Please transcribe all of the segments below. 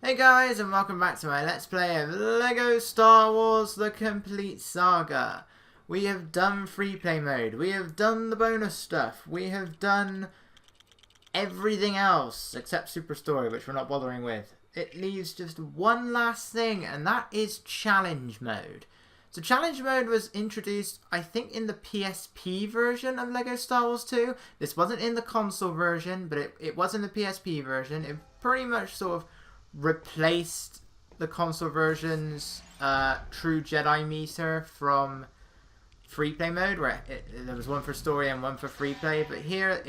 Hey guys, and welcome back to my Let's Play of LEGO Star Wars The Complete Saga. We have done free play mode, we have done the bonus stuff, we have done everything else except Super Story, which we're not bothering with. It leaves just one last thing, and that is challenge mode. So challenge mode was introduced, I think, in the PSP version of LEGO Star Wars 2. This wasn't in the console version, but it was in the PSP version. It pretty much sort of replaced the console version's True Jedi meter from free play mode, where there was one for story and one for free play. But here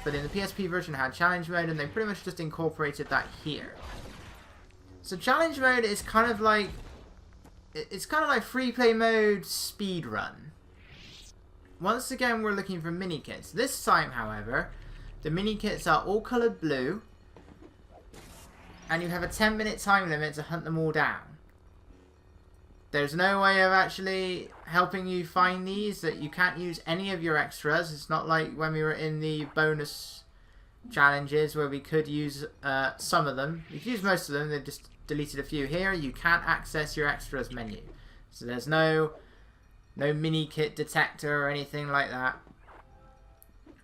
but in the PSP version it had challenge mode, and they pretty much just incorporated that here. So challenge mode is kind of like free play mode speedrun. Once again, we're looking for mini kits. This time, however, the mini kits are all coloured blue, and you have a 10-minute time limit to hunt them all down. There's no way of actually helping you find these, that you can't use any of your extras. It's not like when we were in the bonus challenges where we could use some of them. We could use most of them, they just deleted a few. Here you can't access your extras menu. So there's no mini kit detector or anything like that.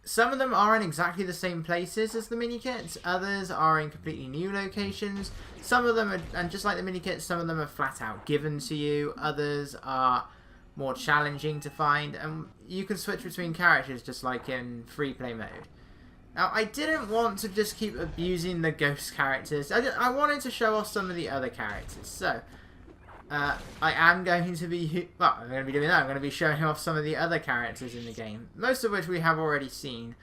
Some of them are in exactly the same places as the mini kits, others are in completely new locations. Some of them are, and just like the mini kits, some of them are flat out given to you, others are more challenging to find, and you can switch between characters just like in free play mode. Now, I didn't want to just keep abusing the ghost characters. I wanted to show off some of the other characters. So, I am going to be... Well, I'm going to be doing that. I'm going to be showing off some of the other characters in the game. Most of which we have already seen.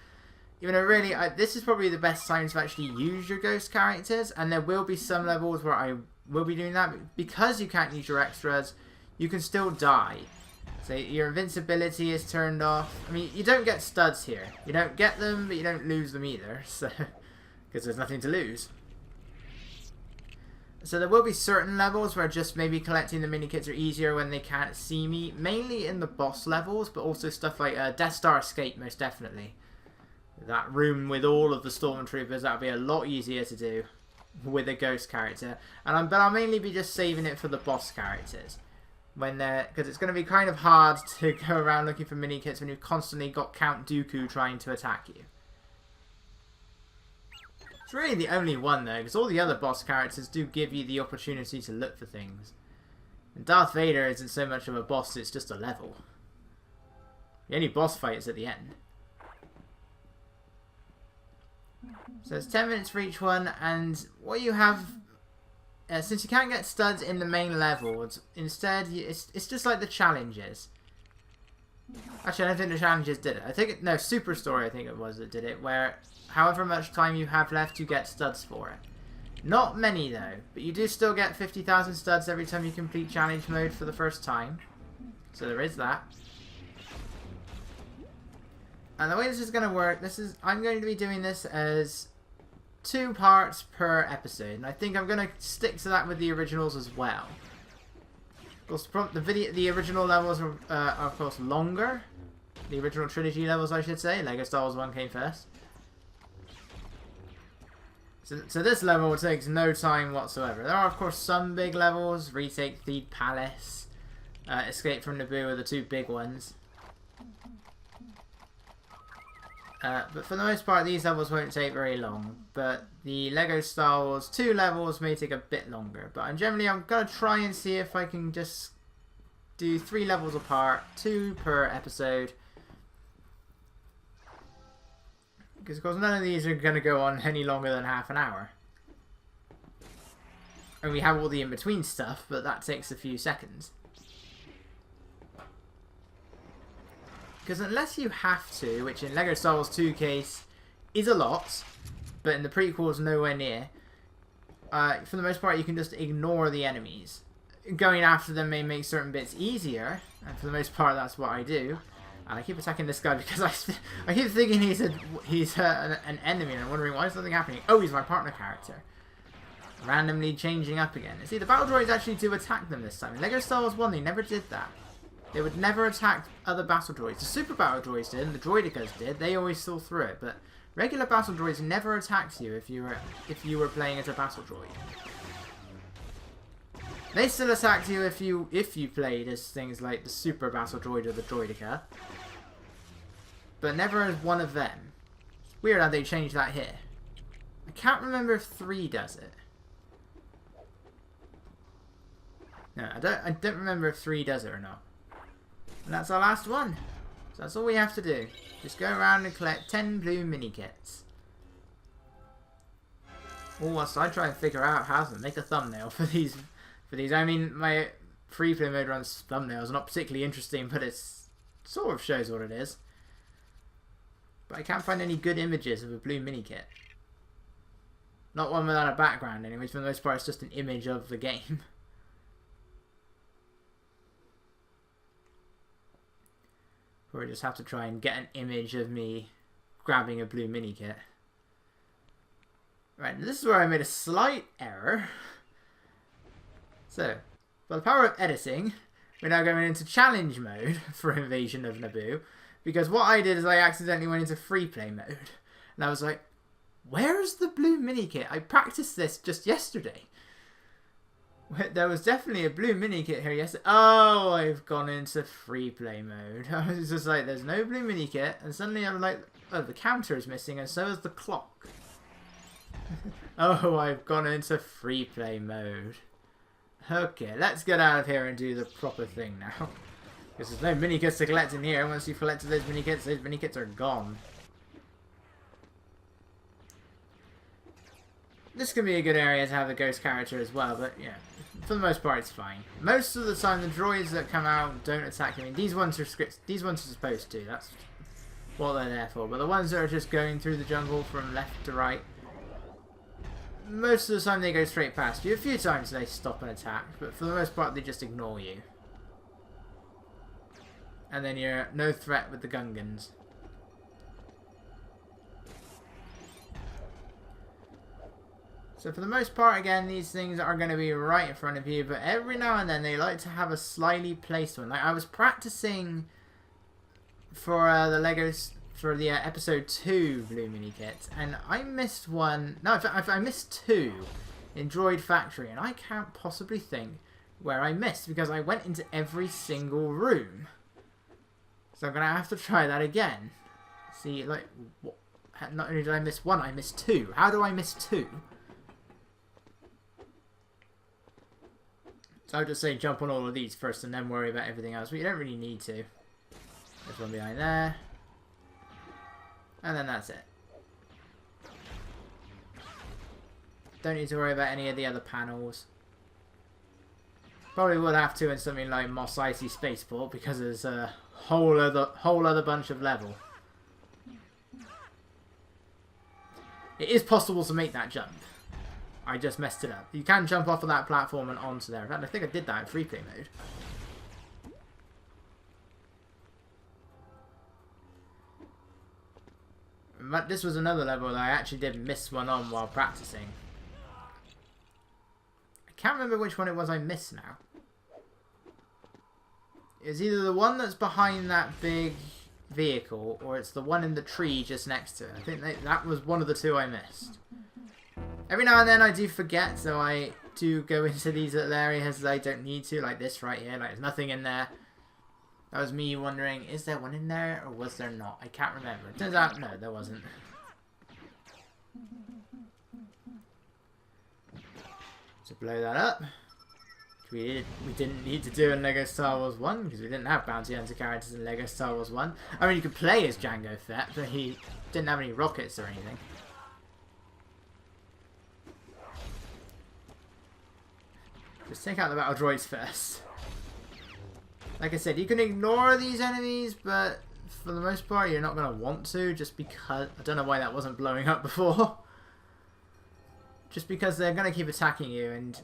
Even though, really, this is probably the best time to actually use your ghost characters. And there will be some levels where I will be doing that. But because you can't use your extras, you can still die. So your invincibility is turned off. I mean, you don't get studs here. You don't get them, but you don't lose them either. So, because there's nothing to lose. So there will be certain levels where just maybe collecting the mini kits are easier when they can't see me. Mainly in the boss levels, but also stuff like Death Star Escape, most definitely. That room with all of the stormtroopers, that'll be a lot easier to do with a ghost character. But I'll mainly be just saving it for the boss characters. Because it's going to be kind of hard to go around looking for mini kits when you've constantly got Count Dooku trying to attack you. It's really the only one though, because all the other boss characters do give you the opportunity to look for things. And Darth Vader isn't so much of a boss, it's just a level. The only boss fight is at the end. So it's 10 minutes for each one, and what you have... since you can't get studs in the main levels, instead it's just like the challenges. Actually, I don't think the challenges did it. I think no, Super Story I think it was that did it, where however much time you have left you get studs for it. Not many though, but you do still get 50,000 studs every time you complete challenge mode for the first time. So there is that. And the way this is going to work, I'm going to be doing this as 2 parts per episode, and I think I'm going to stick to that with the originals as well. Of course, the original levels are of course longer. The original trilogy levels, I should say. LEGO Star Wars 1 came first. So this level takes no time whatsoever. There are of course some big levels. Retake Theed Palace, Escape from Naboo are the 2 big ones. But for the most part, these levels won't take very long. But the LEGO Star Wars 2 levels may take a bit longer. But I'm going to try and see if I can just do 3 levels apart, 2 per episode. Because of course none of these are going to go on any longer than half an hour. And we have all the in-between stuff, but that takes a few seconds. Because unless you have to, which in LEGO Star Wars 2 case is a lot, but in the prequels nowhere near, for the most part you can just ignore the enemies. Going after them may make certain bits easier, and for the most part that's what I do. And I keep attacking this guy because I keep thinking he's an enemy, and I'm wondering why is nothing happening. Oh, he's my partner character. Randomly changing up again. See, the battle droids actually do attack them this time. In LEGO Star Wars 1 they never did that. They would never attack other battle droids. The super battle droids did, and the droidicas did. They always saw through it, but Regular battle droids never attacked you if you were playing as a battle droid. They still attacked you if you played as things like the super battle droid or the droideka, but never as one of them. It's weird how they changed that here. I can't remember if 3 does it. No, I don't remember if 3 does it or not. And that's our last one. So that's all we have to do. Just go around and collect 10 blue mini-kits. Or whilst I try and figure out how to make a thumbnail for these. I mean, my free play mode runs thumbnails are not particularly interesting, but it sort of shows what it is. But I can't find any good images of a blue mini-kit. Not one without a background anyways, for the most part it's just an image of the game. Or I just have to try and get an image of me grabbing a blue mini-kit. Right, this is where I made a slight error. So, for the power of editing, we're now going into challenge mode for Invasion of Naboo. Because what I did is I accidentally went into free play mode. And I was like, where's the blue mini-kit? I practiced this just yesterday. There was definitely a blue mini-kit here yesterday. Oh, I've gone into free play mode. I was just like, there's no blue mini-kit. And suddenly I'm like, oh, the counter is missing and so is the clock. Oh, I've gone into free play mode. Okay, let's get out of here and do the proper thing now. Because there's no mini-kits to collect in here. Once you've collected those mini-kits are gone. This can be a good area to have a ghost character as well, but yeah, for the most part it's fine. Most of the time the droids that come out don't attack you. I mean, these ones are supposed to, that's what they're there for. But the ones that are just going through the jungle from left to right, most of the time they go straight past you. A few times they stop and attack, but for the most part they just ignore you. And then you're no threat with the Gungans. So for the most part, again, these things are going to be right in front of you, but every now and then they like to have a slightly placed one. Like I was practicing for the Legos, for the episode 2 blue mini kit, and I missed one. No, I missed 2 in Droid Factory, and I can't possibly think where I missed because I went into every single room. So I'm going to have to try that again. See, like, what? Not only did I miss 1, I missed 2. How do I miss 2? So I would just say jump on all of these first and then worry about everything else. But you don't really need to. There's one behind there. And then that's it. Don't need to worry about any of the other panels. Probably would have to in something like Mos Eisley Spaceport because there's a whole other bunch of level. It is possible to make that jump. I just messed it up. You can jump off of that platform and onto there. In fact, I think I did that in free play mode. But this was another level that I actually did miss one on while practicing. I can't remember which one it was I missed now. It's either the one that's behind that big vehicle or it's the one in the tree just next to it. I think that was one of the 2 I missed. Every now and then I do forget, so I do go into these little areas that I don't need to, like this right here. Like there's nothing in there. That was me wondering, is there one in there or was there not? I can't remember. It turns out, no, there wasn't. So blow that up. We didn't need to do in LEGO Star Wars 1 because we didn't have bounty hunter characters in LEGO Star Wars 1. I mean, you could play as Jango Fett, but he didn't have any rockets or anything. Just take out the battle droids first. Like I said, you can ignore these enemies, but for the most part, you're not going to want to, just because... I don't know why that wasn't blowing up before. Just because they're going to keep attacking you, and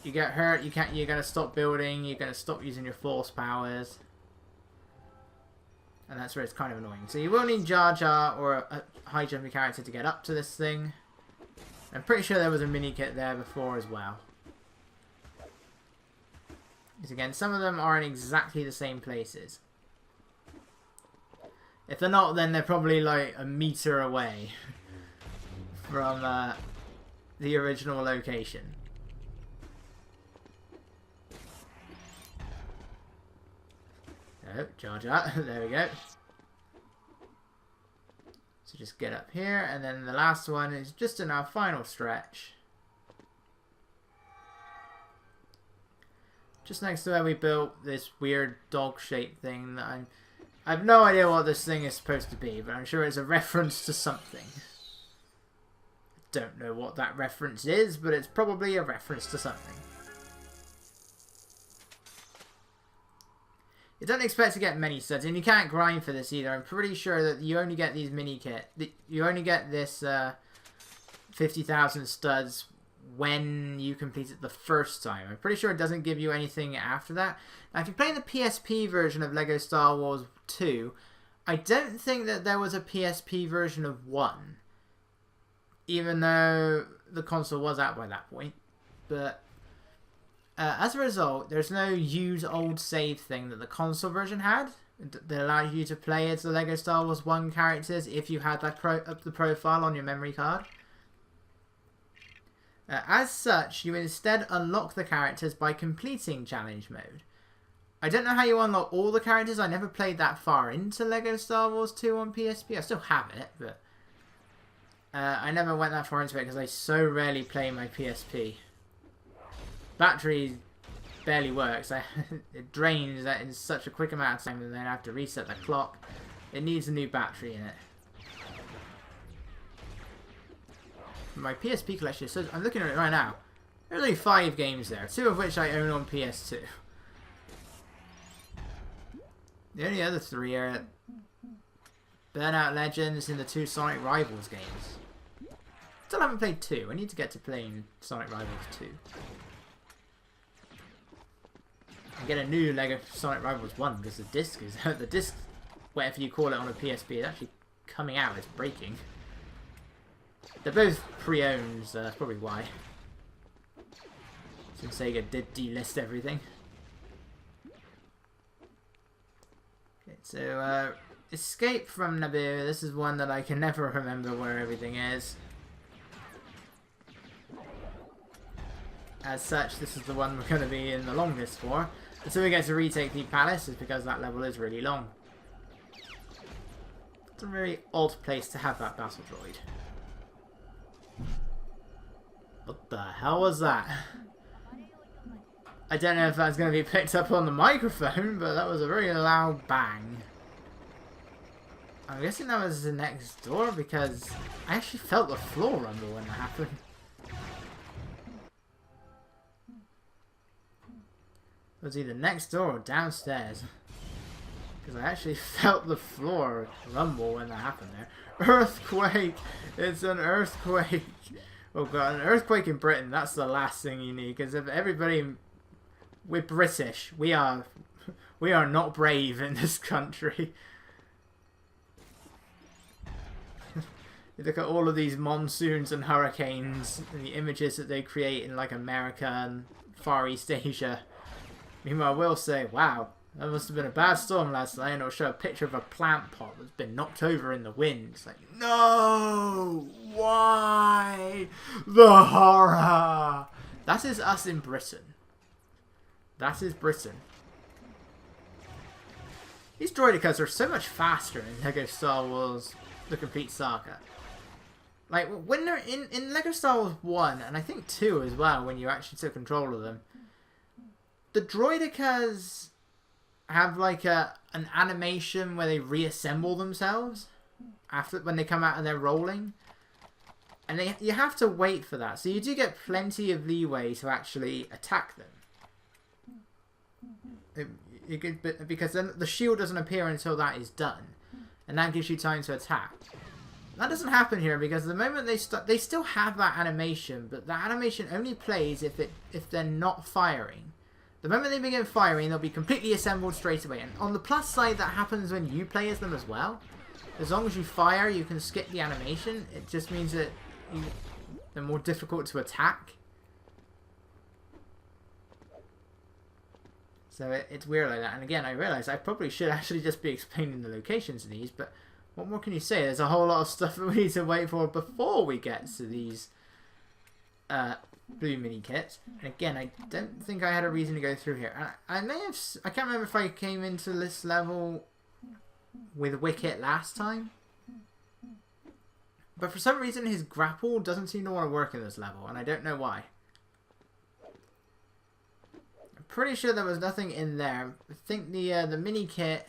you get hurt, you're going to stop building, you're going to stop using your force powers. And that's where it's kind of annoying. So you will need Jar Jar or a high jumping character to get up to this thing. I'm pretty sure there was a mini kit there before as well. Because again, some of them are in exactly the same places. If they're not, then they're probably like a meter away from the original location. Oh, Jar Jar. There we go. So just get up here, and then the last one is just in our final stretch. Just next to where we built this weird dog-shaped thing that I have no idea what this thing is supposed to be, but I'm sure it's a reference to something. Don't know what that reference is, but it's probably a reference to something. You don't expect to get many studs, and you can't grind for this either. I'm pretty sure that you only get these mini kit. You only get this 50,000 studs when you complete it the first time. I'm pretty sure it doesn't give you anything after that. Now, if you're playing the PSP version of LEGO Star Wars 2, I don't think that there was a PSP version of 1. Even though the console was out by that point. But as a result, there's no use old save thing that the console version had. That allows you to play as the LEGO Star Wars 1 characters if you had that the profile on your memory card. As such, you instead unlock the characters by completing challenge mode. I don't know how you unlock all the characters. I never played that far into LEGO Star Wars 2 on PSP. I still have it, but I never went that far into it because I so rarely play my PSP. Battery barely works. It drains in such a quick amount of time and then I have to reset the clock. It needs a new battery in it. My PSP collection, so I'm looking at it right now. There's only 5 games there, 2 of which I own on PS2. The only other 3 are Burnout Legends and the 2 Sonic Rivals games. Still haven't played 2. I need to get to playing Sonic Rivals 2. And get a new LEGO Sonic Rivals 1 because the disc is the disc, whatever you call it on a PSP, is actually coming out. It's breaking. They're both pre-owned, so that's probably why. Since Sega did delist everything. Okay, so Escape from Naboo. This is one that I can never remember where everything is. As such, this is the one we're going to be in the longest for. Until we get to retake the palace, is because that level is really long. It's a very odd place to have that battle droid. What the hell was that? I don't know if that's going to be picked up on the microphone, but that was a very loud bang. I'm guessing that was the next door because I actually felt the floor rumble when that happened. It was either next door or downstairs. Because I actually felt the floor rumble when that happened there. Earthquake! It's an earthquake! Oh god, an earthquake in Britain, that's the last thing you need. Because if everybody... We're British. We are not brave in this country. You look at all of these monsoons and hurricanes and the images that they create in like America and Far East Asia. Meanwhile, we'll say, wow, that must have been a bad storm last night, and it'll show a picture of a plant pot that's been knocked over in the wind. It's like, no! Why? The horror! That is us in Britain. That is Britain. These droidicas are so much faster in LEGO Star Wars The Complete Saga. Like, when they're in LEGO Star Wars 1, and I think 2 as well, when you actually took control of them, the droidicas have like an animation where they reassemble themselves when they come out and they're rolling. And you have to wait for that. So you do get plenty of leeway to actually attack them. Because then the shield doesn't appear until that is done. And that gives you time to attack. That doesn't happen here because the moment they still have that animation, but that animation only plays if they're not firing. The moment they begin firing, they'll be completely assembled straight away. And on the plus side, that happens when you play as them as well. As long as you fire, you can skip the animation. It just means that they're more difficult to attack. So it's weird like that. And again, I realise I probably should actually just be explaining the locations of these, but what more can you say? There's a whole lot of stuff that we need to wait for before we get to these blue mini kits. And again, I don't think I had a reason to go through here. And I may have... I can't remember if I came into this level with Wicket last time. But for some reason, his grapple doesn't seem to want to work in this level, and I don't know why. I'm pretty sure there was nothing in there. I think the mini kit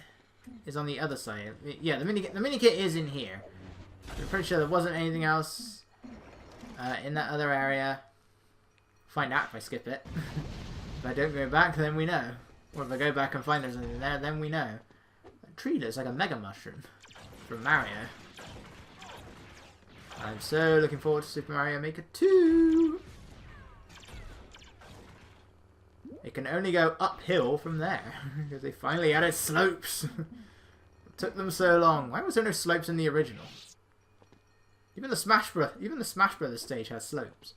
is on the other side. Yeah, the mini kit is in here. I'm pretty sure there wasn't anything else in that other area. Find out if I skip it. If I don't go back, then we know. Or if I go back and find there's something there, then we know. That tree looks like a mega mushroom from Mario. I'm so looking forward to Super Mario Maker 2. It can only go uphill from there because they finally added slopes. It took them so long. Why was there no slopes in the original? Even the Smash Brothers stage has slopes.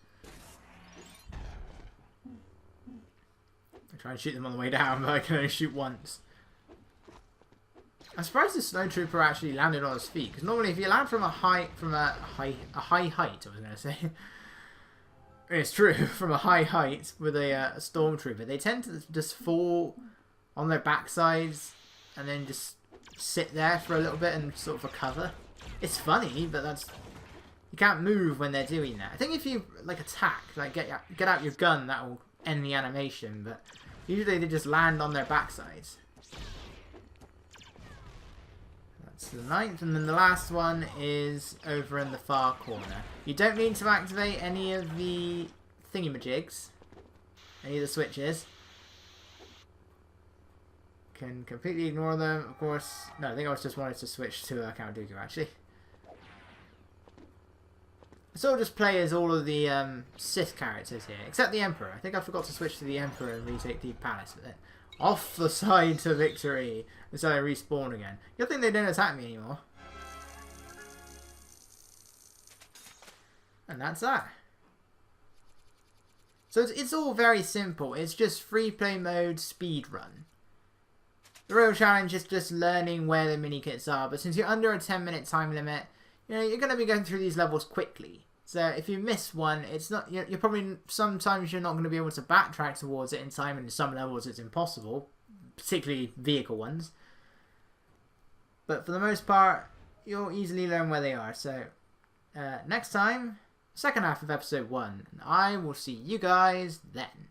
I try and shoot them on the way down, but I can only shoot once. I'm surprised the Snow Trooper actually landed on his feet, because normally if you land from a high height, I was going to say, it's true, from a high height with a Stormtrooper, they tend to just fall on their backsides and then just sit there for a little bit and sort of recover. It's funny, but you can't move when they're doing that. I think if you like attack, like get out your gun, that will end the animation, but usually they just land on their backsides. The 9th, and then the last one is over in the far corner. You don't need to activate any of the thingamajigs, any of the switches. Can completely ignore them, of course. No, I think I just wanted to switch to Count Dooku actually. So I'll just play as all of the Sith characters here, except the Emperor. I think I forgot to switch to the Emperor and retake the palace with it. Off the side to victory until I respawn again. Good thing they don't attack me anymore. And that's that. So it's all very simple. It's just free play mode speedrun. The real challenge is just learning where the mini kits are. But since you're under a 10-minute time limit, you know, you're going to be going through these levels quickly. So if you miss one, it's not, you're probably, sometimes you're not going to be able to backtrack towards it in time, and in some levels it's impossible, particularly vehicle ones. But for the most part, you'll easily learn where they are. So next time, second half of episode 1, and I will see you guys then.